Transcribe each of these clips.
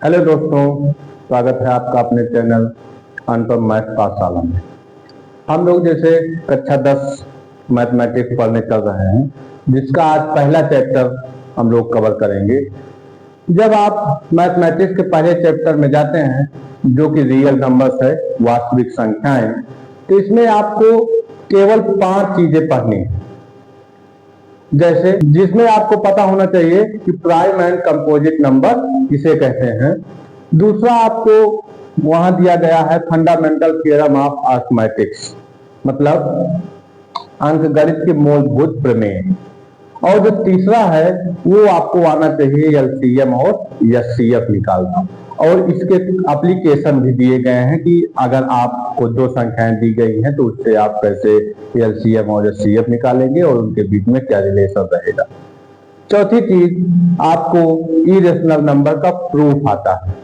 Hello दोस्तों, स्वागत है आपका अपने चैनल अनुपम मैथ पाठशाला में। हम लोग जैसे कक्षा 10 मैथमेटिक्स पढ़ने चल रहे हैं, जिसका आज पहला चैप्टर हम लोग कवर करेंगे। जब आप मैथमेटिक्स के पहले चैप्टर में जाते हैं, जो कि रियल नंबर्स है, वास्तविक संख्याएं, तो इसमें आपको केवल 5 चीजें पढ़नी है। जैसे जिसमें आपको पता होना चाहिए कि प्राइम एंड कंपोजिट नंबर किसे कहते हैं। दूसरा आपको वहां दिया गया है फंडामेंटल थ्योरम ऑफ अर्थमेटिक्स, मतलब अंकगणित के मूलभूत प्रमेय। और जो तीसरा है वो आपको आना चाहिए एलसीएम और एचसीएफ निकालना। और इसके एप्लीकेशन भी दिए गए हैं कि अगर आपको दो संख्याएं दी गई हैं तो उससे आप कैसे एलसीएम और एचसीएफ निकालेंगे और उनके बीच में क्या रिलेशन रहेगा। चौथी चीज आपको इरेशनल नंबर का प्रूफ आता है।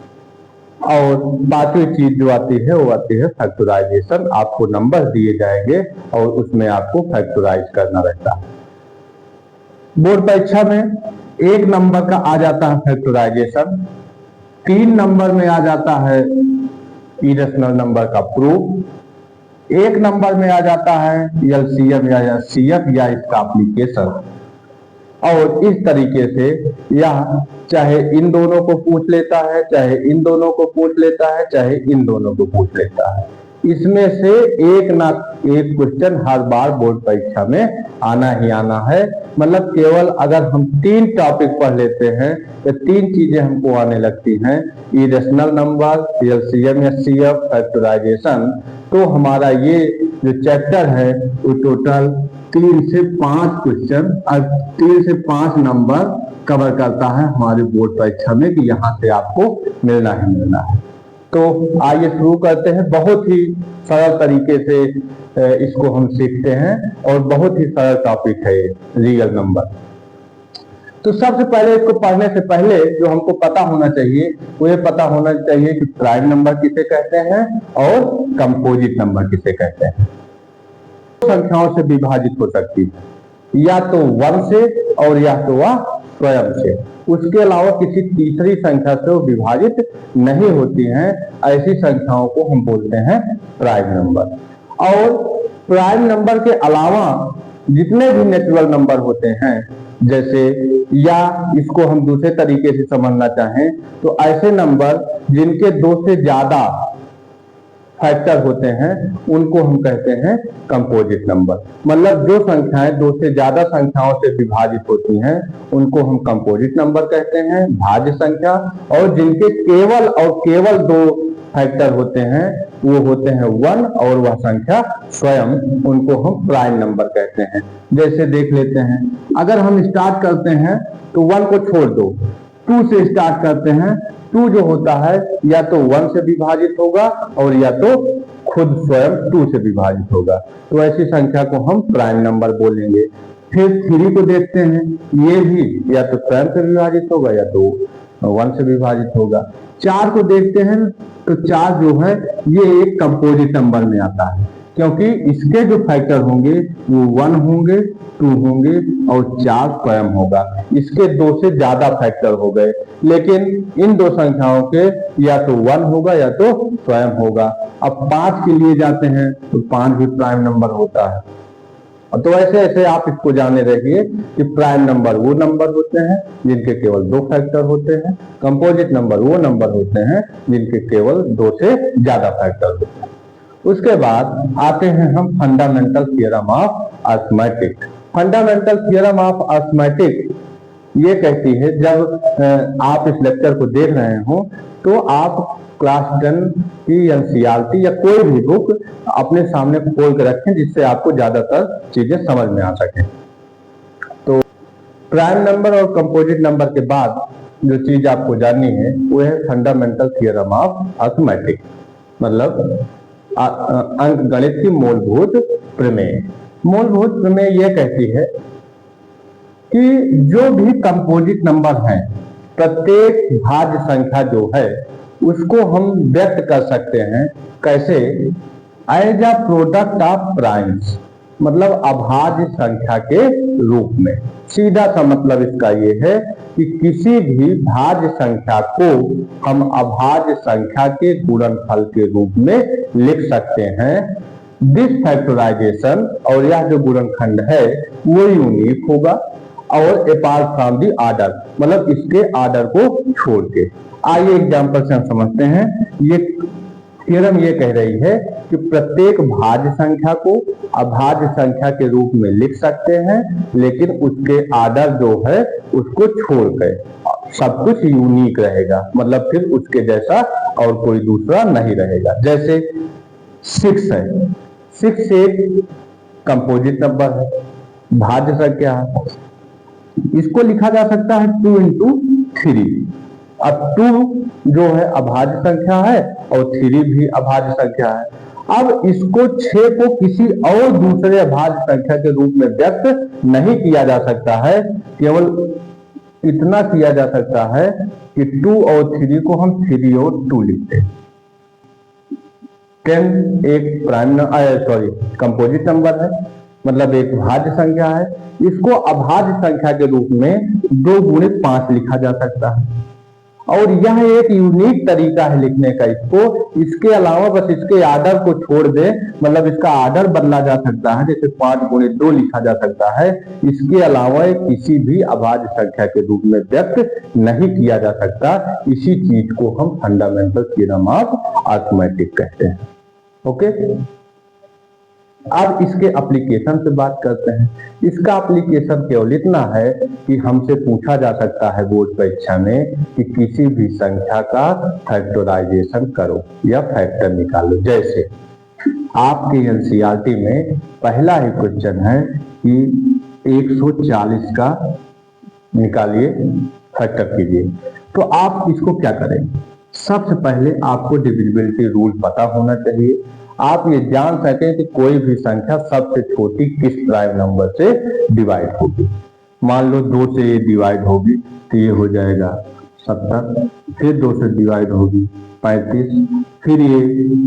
और पांचवी चीज जो आती है वो आती है फैक्टराइजेशन। आपको नंबर दिए जाएंगे और उसमें आपको फैक्टराइज करना रहता है। बोर्ड परीक्षा में एक नंबर का आ जाता है फैक्टराइजेशन, 3 नंबर में आ जाता है इरेशनल नंबर का प्रूफ, 1 नंबर में आ जाता है एलसीएम या एचसीएफ या इसका एप्लीकेशन। और इस तरीके से यह चाहे इन दोनों को पूछ लेता है, चाहे इन दोनों को पूछ लेता है, चाहे इन दोनों को पूछ लेता है। इसमें से एक ना एक क्वेश्चन हर बार बोर्ड परीक्षा में आना ही आना है। मतलब केवल अगर हम 3 टॉपिक पढ़ लेते हैं तो 3 चीजें हमको आने लगती हैं, irrational number, LCM HCF, factorisation, तो हमारा ये जो चैप्टर है वो टोटल 3 से 5 क्वेश्चन और 3 से 5 नंबर कवर करता है हमारे बोर्ड परीक्षा में कि यहाँ से आपको मिलना ही मिलना है। तो आइए शुरू करते हैं। बहुत ही सरल तरीके से इसको हम सीखते हैं और बहुत ही सरल टॉपिक है ये रियल नंबर। तो सबसे पहले इसको पढ़ने से पहले जो हमको पता होना चाहिए वो ये पता होना चाहिए कि प्राइम नंबर किसे कहते हैं और कंपोजिट नंबर किसे कहते हैं। संख्याओं से विभाजित हो सकती है, या तो 1 से और या तो वह स्वयं से। उसके अलावा किसी तीसरी संख्या से वो विभाजित नहीं होती हैं। ऐसी संख्याओं को हम बोलते हैं प्राइम नंबर। और प्राइम नंबर के अलावा जितने भी नेचुरल नंबर होते हैं, जैसे या इसको हम दूसरे तरीके से समझना चाहें तो ऐसे नंबर जिनके 2 से ज्यादा फैक्टर होते हैं उनको हम कहते हैं कंपोजिट नंबर। मतलब जो संख्याएं 2 से ज्यादा संख्याओं से विभाजित होती हैं उनको हम कंपोजिट नंबर कहते हैं, भाज्य संख्या। और जिनके केवल 2 फैक्टर होते हैं वो होते हैं 1 और वह संख्या स्वयं, उनको हम प्राइम नंबर कहते हैं। जैसे देख लेते हैं, अगर हम स्टार्ट करते हैं तो 1 को छोड़ दो, 2 से स्टार्ट करते हैं। 2 जो होता है या तो 1 से विभाजित होगा और या तो खुद स्वयं 2 से विभाजित होगा, तो ऐसी संख्या को हम प्राइम नंबर बोलेंगे। फिर 3 को देखते हैं, ये भी या तो स्वयं से विभाजित होगा या तो 1 से विभाजित होगा। 4 को देखते हैं तो 4 जो है ये एक कंपोजिट नंबर में आता है, क्योंकि इसके जो फैक्टर होंगे वो 1 होंगे, 2 होंगे और 4 स्वयं होगा। इसके 2 से ज्यादा फैक्टर हो गए, लेकिन इन 2 संख्याओं के या तो 1 होगा या तो स्वयं होगा। अब 5 के लिए जाते हैं तो 5 भी प्राइम नंबर होता है। तो ऐसे ऐसे आप इसको जाने रहिए कि प्राइम नंबर वो नंबर होते हैं जिनके केवल 2 फैक्टर होते हैं, कंपोजिट नंबर वो नंबर होते हैं जिनके केवल 2 से ज्यादा फैक्टर होते हैं। उसके बाद आते हैं हम fundamental theorem of arithmetic. Fundamental theorem of arithmetic ये कहती है, जब आप इस लेक्चर को देख रहे हो तो आप क्लास 10 की एनसीईआरटी या कोई भी बुक अपने सामने खोल कर रखें, जिससे आपको ज्यादातर चीजें समझ में आ सके। तो प्राइम नंबर और कंपोजिट नंबर के बाद जो चीज आपको जाननी है वो है फंडामेंटल थ्योरम ऑफ अर्थमेटिक, मतलब अंकगणित की मूलभूत प्रमेय। मूलभूत प्रमेय यह कहती है कि जो भी कंपोजिट नंबर हैं, प्रत्येक भाज्य संख्या जो है उसको हम व्यक्त कर सकते हैं। कैसे? As a product of primes. मतलब अभाज्य संख्या के रूप में। सीधा सा मतलब इसका ये है कि किसी भी भाज्य संख्या को हम अभाज्य संख्या के गुणनफल के रूप में लिख सकते हैं। दिस फैक्टराइजेशन, और यह जो गुणनखंड है वो यूनिक होगा और अपार्ट फ्रॉम दी आर्डर, मतलब इसके आर्डर को छोड़ के। आइए एग्जाम्पल से हम समझते हैं। ये थ्योरम ये कह रही है कि प्रत्येक भाज्य संख्या को अभाज्य संख्या के रूप में लिख सकते हैं, लेकिन उसके आर्डर जो है उसको छोड़कर सब कुछ यूनिक रहेगा, मतलब फिर उसके जैसा और कोई दूसरा नहीं रहेगा। जैसे 6 है, 6 एक कंपोजिट नंबर है, भाज्य संख्या है, इसको लिखा जा सकता है 2 into 3। अब 2 जो है अभाज्य संख्या है और 3 भी अभाज्य संख्या है। अब इसको 6 को किसी और दूसरे अभाज्य संख्या के रूप में व्यक्त नहीं किया जा सकता है, केवल इतना किया जा सकता है कि 2 और 3 को हम 3 और 2 लिखते हैं। 10 एक कंपोजिट नंबर है, मतलब एक भाज्य संख्या है, इसको अभाज्य संख्या के रूप में 2 गुणे 5 लिखा जा सकता है। और यह एक यूनिक तरीका है लिखने का इसको। इसके अलावा बस इसके आर्डर को छोड़ दे, मतलब इसका आर्डर बदला जा सकता है, जैसे 5 गुणे 2 लिखा जा सकता है। इसके अलावा किसी भी अभाज्य संख्या के रूप में व्यक्त नहीं किया जा सकता। इसी चीज को हम फंडामेंटल थ्योरम ऑफ अरिथमेटिक कहते हैं। ओके, अब इसके एप्लीकेशन से बात करते हैं। इसका एप्लीकेशन केवल इतना है कि हमसे पूछा जा सकता है बोर्ड परीक्षा में कि किसी भी संख्या का फैक्टराइजेशन करो या फैक्टर निकालो। जैसे आपके एनसीईआरटी में पहला ही क्वेश्चन है कि 140 का निकालिए, फैक्टर कीजिए। तो आप इसको क्या करें, सबसे पहले आपको डिविजिबिलिटी रूल पता होना चाहिए। आप ये जान सकें कि कोई भी संख्या सबसे छोटी किस प्राइम नंबर से डिवाइड होगी। मान लो 2 से ये डिवाइड होगी तो ये हो जाएगा 70, फिर 2 से डिवाइड होगी 35, फिर ये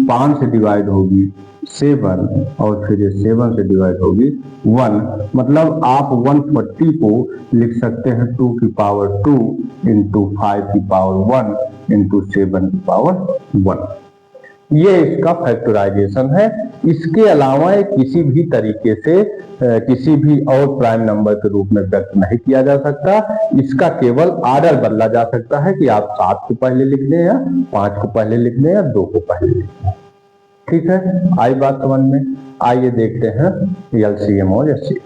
5 से डिवाइड होगी 7, और फिर ये 7 से डिवाइड होगी 1। मतलब आप 140 को लिख सकते हैं 2 की पावर 2 इंटू 5 की पावर 1 इंटू 7 की पावर 1। ये इसका फैक्टराइजेशन है। इसके अलावा किसी भी तरीके से किसी भी और प्राइम नंबर के रूप में व्यक्त नहीं किया जा सकता। इसका केवल आर्डर बदला जा सकता है कि आप 7 को पहले लिख लें या 5 को पहले लिख लें या 2 को पहले लिख लें। ठीक है, आई बात समझ में। आइए देखते हैं एलसीएम और एचसीएफ।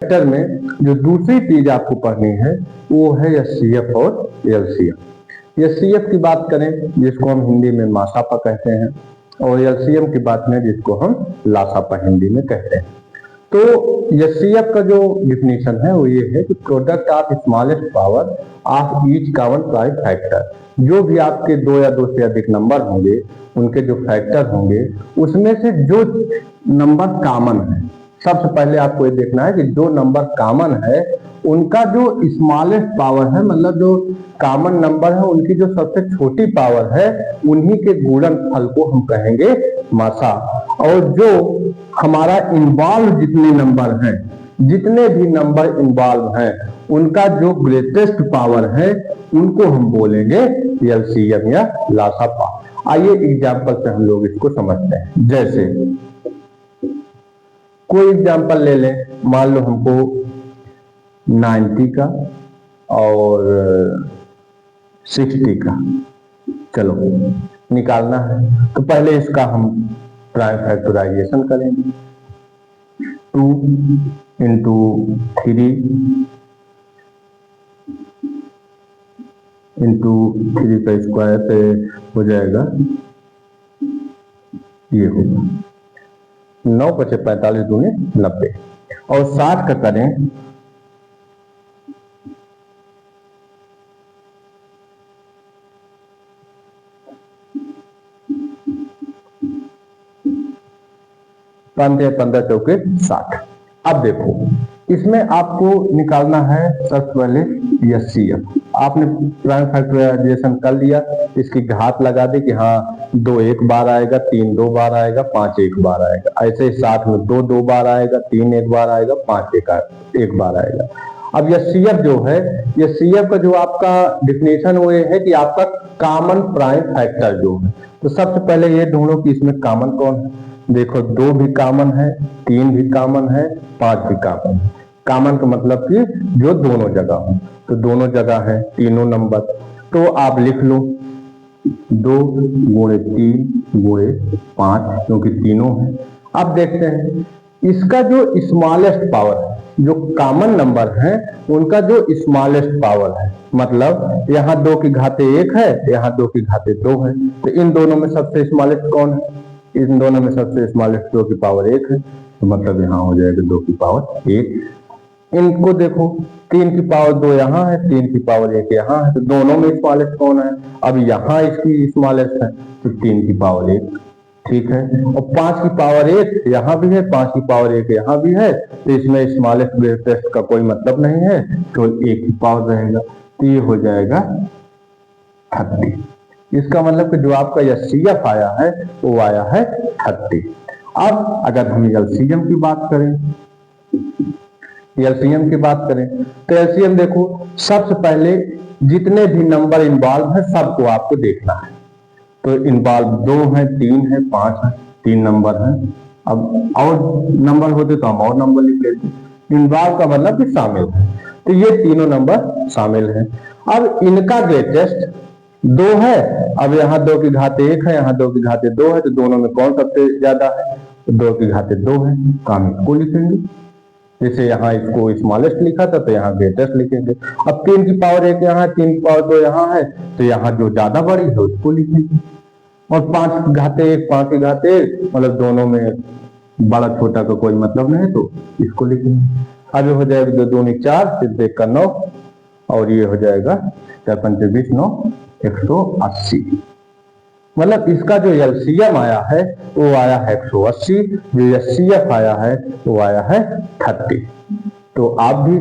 फैक्टर में जो दूसरी चीज आपको पढ़नी है वो है एचसीएफ और एलसीएम। एचसीएफ की बात करें जिसको हम हिंदी में मासापा कहते हैं, और एलसीएम की बात करें जिसको हम लासापा हिंदी में कहते हैं। तो एचसीएफ का जो डिफिनीशन है वो ये है कि product of smallest power of each common prime factor. जो भी आपके 2 या 2 से अधिक नंबर होंगे, उनके जो फैक्टर होंगे उसमें से जो नंबर कॉमन है, सबसे पहले आपको ये देखना है कि जो नंबर कॉमन है उनका जो स्मॉलेस्ट पावर है, मतलब जो कॉमन नंबर है उनकी जो सबसे छोटी पावर है, उन्हीं के गुणनफल को हम कहेंगे मासा। और जो हमारा इन्वॉल्व जितने नंबर हैं, जितने भी नंबर इन्वॉल्व हैं, उनका जो ग्रेटेस्ट पावर है उनको हम बोलेंगे एलसीएम या लासापा। आइए एग्जाम्पल से हम लोग इसको समझते हैं। जैसे कोई एग्जाम्पल ले लें, मान लो हमको 90 का और 60 का चलो निकालना है, तो पहले इसका हम प्राइम फैक्टराइजेशन करेंगे। 2 इंटू 3 इंटू 3 का स्क्वायर पे हो जाएगा, ये होगा 9 × 45 दूनी 90, और 60 का करें पंद्रह 15 चौके 60। अब देखो इसमें आपको निकालना है सबसे पहले एचसीएफ। आपने प्राइम फैक्टराइजेशन कर लिया, इसकी घात लगा दी कि हाँ 2 एक बार आएगा, 3 2 बार आएगा, 5 एक बार आएगा। ऐसे 60 में 2 2 बार आएगा, 3 एक बार आएगा, 5 एक बार आएगा। अब यह CF जो है, ये CF का जो आपका डिफिनेशन वो ये है कि आपका कॉमन प्राइम फैक्टर जो है। तो सबसे पहले ये ढूंढो कि इसमें कॉमन कौन है। देखो 2 भी कॉमन है, 3 भी कॉमन है, 5 भी कॉमन है। कॉमन का मतलब कि जो दोनों जगह हो, तो दोनों जगह है तीनों नंबर। तो आप लिख लो 2 गुणे 3 गुणे 5, क्योंकि तीनों है। अब देखते हैं इसका जो स्मॉलेस्ट पावर है, जो कॉमन नंबर है उनका जो स्मॉलेस्ट पावर है, मतलब यहाँ 2 की घाते 1 है, यहाँ 2 की घाते 2 है। तो इन दोनों में सबसे स्मॉलेस्ट कौन है? इन दोनों में सबसे स्मॉलेस्ट 2 की पावर 1 है, तो मतलब यहाँ हो जाएगा 2 की पावर 1। इनको देखो 3 की पावर 2 यहाँ है, 3 की पावर 1 यहाँ है, तो दोनों में स्मॉलेस्ट कौन है? अब यहाँ इसकी स्मॉलेस्ट है, तो 3 की पावर 1, ठीक है। और 5 की पावर 1 यहाँ भी है, 5 की पावर 1 यहाँ भी है, तो इसमें स्मॉलेस्ट ग्रेटेस्ट का कोई मतलब नहीं है, तो 1 की पावर रहेगा। तो ये हो जाएगा 30। इसका मतलब कि जो आपका यह CF आया है वो आया है 30। अब अगर हम LCM की बात करें, LCM की बात करें तो LCM देखो, सबसे पहले जितने भी नंबर इन्वॉल्व है सबको आपको देखना है। तो इन्वॉल्व 2 है, 3 है, 5 है, 3 नंबर है। अब और नंबर होते तो हम और नंबर लिख लेते। इन्वॉल्व का मतलब कि शामिल है, तो ये तीनों नंबर शामिल है। अब इनका ग्रेटेस्ट 2 है। अब यहाँ 2 की घाते 1 है, यहाँ 2 की घाते 2 है, तो दोनों में कौन सबसे ज्यादा है? तो 2 की घाते 2 है, तो हम इसको लिखेंगे। जैसे यहाँ इसको स्मॉलेस्ट लिखा था तो यहाँ ग्रेटेस्ट लिखेंगे। अब 3 की पावर 1 यहाँ, 3 की पावर 2 यहाँ है, तो यहाँ जो ज्यादा बड़ी है उसको लिखेंगे। और 5 की घाते 1, 5 की घाते 1, मतलब दोनों में बड़ा छोटा का कोई मतलब नहीं है, तो इसको लिखेंगे। अब ये हो जाएगा 2 दूनी 4, फिर 1 का 9, और ये हो जाएगा 4 पंचे 20, 9 180। मतलब इसका जो LCM आया है वो आया है 180, जो CF आया है वो आया है 30। तो आप भी,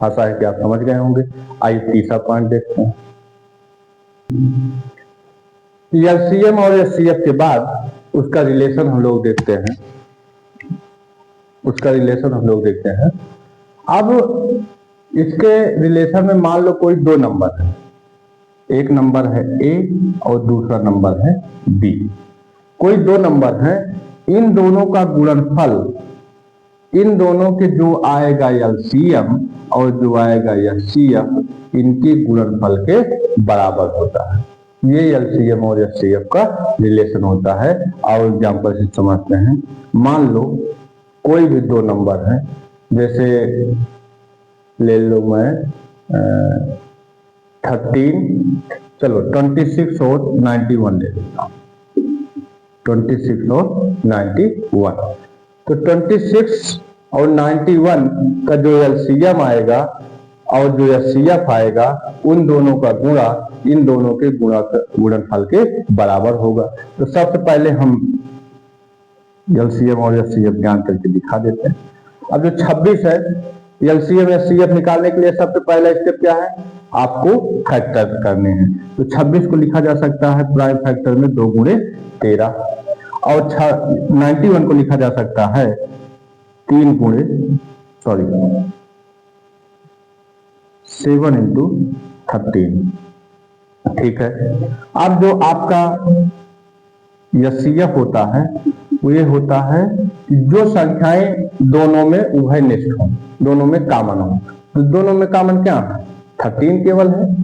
आशा है कि आप समझ गए होंगे। आइए तीसरा पॉइंट देखते हैं। LCM और CF के बाद उसका रिलेशन हम लोग देखते हैं, अब इसके रिलेशन में मान लो कोई 2 नंबर है, एक नंबर है A और दूसरा नंबर है B। कोई 2 नंबर है, इन दोनों का गुणनफल, इन दोनों के जो आएगा LCM और जो आएगा CF, इनके गुणनफल के बराबर होता है। ये LCM और CF का रिलेशन होता है। और एग्जाम्पल से समझते हैं। मान लो कोई भी 2 नंबर है, जैसे ले लो मैं 26 और 91 ले लेता हूँ। 26 और 91, तो 26 और 91 का जो LCM आएगा और जो CF आएगा, उन दोनों का गुणा इन दोनों के गुणनफल के बराबर होगा। तो सबसे पहले हम LCM और CF ज्ञान करके दिखा देते हैं। अब जो 26 है, LCM या CF निकालने के लिए सबसे पहला स्टेप क्या है? आपको फैक्टर करने हैं। तो 26 को लिखा जा सकता है प्राइम फैक्टर में 2 गुणे 13, और 91 को लिखा जा सकता है 7 इंटू 13, ठीक है। अब जो आपका CF होता है वो ये होता है कि जो संख्याएं दोनों में उभयनिष्ठ हो, दोनों में कॉमन हो। तो दोनों में कॉमन क्या है? 13 केवल है।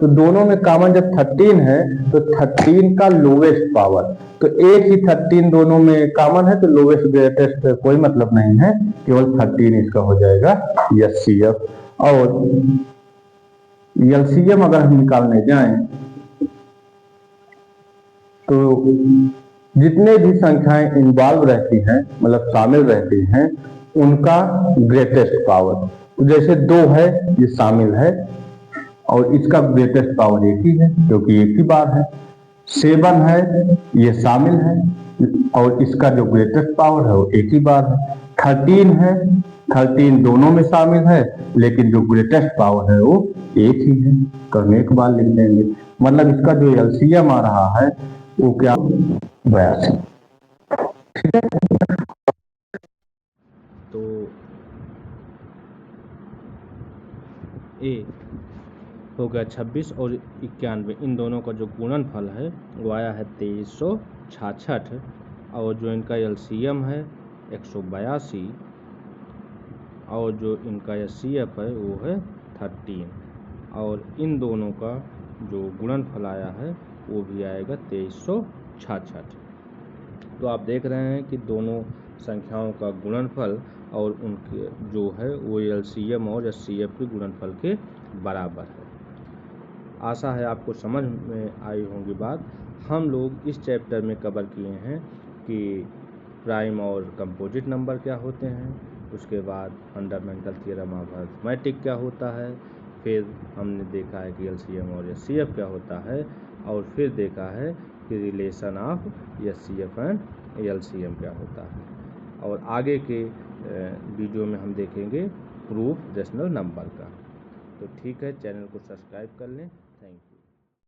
तो दोनों में कॉमन जब 13 है तो 13 का लोवेस्ट पावर, तो एक ही 13 दोनों में कॉमन है, तो लोवेस्ट ग्रेटेस्ट कोई मतलब नहीं है, केवल 13 इसका हो जाएगा CF। और LCM अगर हम निकालने जाएं तो जितने भी संख्याएं इन्वॉल्व रहती हैं, मतलब शामिल रहती हैं, उनका ग्रेटेस्ट पावर, तो जैसे 2 है ये शामिल है और इसका ग्रेटेस्ट पावर 1 ही है क्योंकि 1 ही बार है। 7 है ये शामिल है और इसका जो ग्रेटेस्ट पावर है वो 1 ही बार है। 13 है 13 दोनों में शामिल है, लेकिन जो ग्रेटेस्ट पावर है वो एक ही है। करने के बाद लिख देंगे, मतलब इसका जो एलसीएम आ रहा है वो क्या, 82। तो ए हो गया 26 और 91, इन दोनों का जो गुणनफल है वो आया है 2366, और जो इनका एलसीएम है 182, और जो इनका एचसीएफ है वो है 13, और इन दोनों का जो गुणनफल आया है वो भी आएगा 2366। तो आप देख रहे हैं कि दोनों संख्याओं का गुणनफल और उनके जो है वो एलसीएम और एचसीएफ के गुणनफल के बराबर है। आशा है आपको समझ में आई होंगी बात। हम लोग इस चैप्टर में कवर किए हैं कि प्राइम और कंपोजिट नंबर क्या होते हैं, उसके बाद फंडामेंटल थ्योरम ऑफ अरिथमेटिक क्या होता है, फिर हमने देखा है कि एलसीएम और एचसीएफ क्या होता है, और फिर देखा है कि relation of HCF and LCM क्या होता है। और आगे के वीडियो में हम देखेंगे प्रूफ रेशनल नंबर का। तो ठीक है, चैनल को सब्सक्राइब कर लें। Thank you.